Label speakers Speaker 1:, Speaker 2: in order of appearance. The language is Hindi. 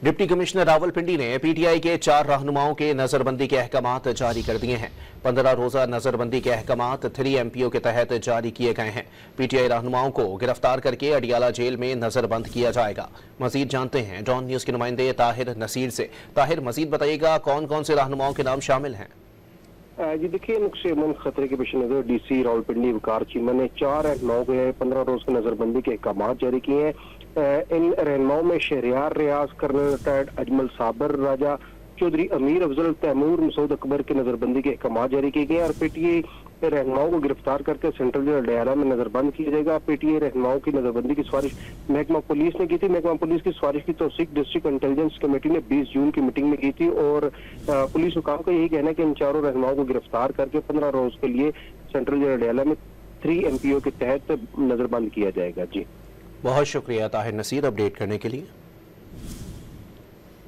Speaker 1: डिप्टी कमिश्नर रावलपिंडी ने पीटीआई के 4 रहनुमाओं के नजरबंदी के अहकामात जारी कर दिए हैं। 15 रोजा नजरबंदी के अहकामात 3 MPO के तहत जारी किए गए हैं। पीटीआई रहनुमाओं को गिरफ्तार करके अडियाला जेल में नजरबंद किया जाएगा। मजीद जानते हैं डॉन न्यूज के नुमाइंदे ताहिर नसीर से। ताहिर, मजीद बताइएगा कौन कौन से रहनुमाओं के नाम शामिल हैं?
Speaker 2: जी देखिए, नुक्से अमन खतरे के पेश नजर डीसी रावलपिंडी वकार चीमा ने 4 रहनुमाओं के 15 रोज की नजरबंदी के अहकाम जारी किए हैं। इन रहनुमाओं में शहरियार रियाज, कर्नल रिटायर्ड अजमल साबर राजा, चौधरी अमीर अफजल, तैमूर, मसूद अकबर के नजरबंदी के अहकाम जारी किए गए और पीटीआई रहनुमाओं को गिरफ्तार करके सेंट्रल जेल अडियाला में नजरबंद किया जाएगा। पीटीआई रहनुमाओं की नजरबंदी की सिफारिश महकमा पुलिस ने की थी। महकमा पुलिस की सिफारिश की तौसीक डिस्ट्रिक्ट इंटेलिजेंस कमेटी ने 20 जून की मीटिंग में की थी और पुलिस हुकाम का यही कहना है कि इन चारों रहनुमाओं को गिरफ्तार करके 15 रोज के लिए सेंट्रल जेल अडियाला में 3 MPO के तहत नजरबंद किया जाएगा। जी
Speaker 1: बहुत शुक्रिया ताहिर नसीर अपडेट करने के लिए।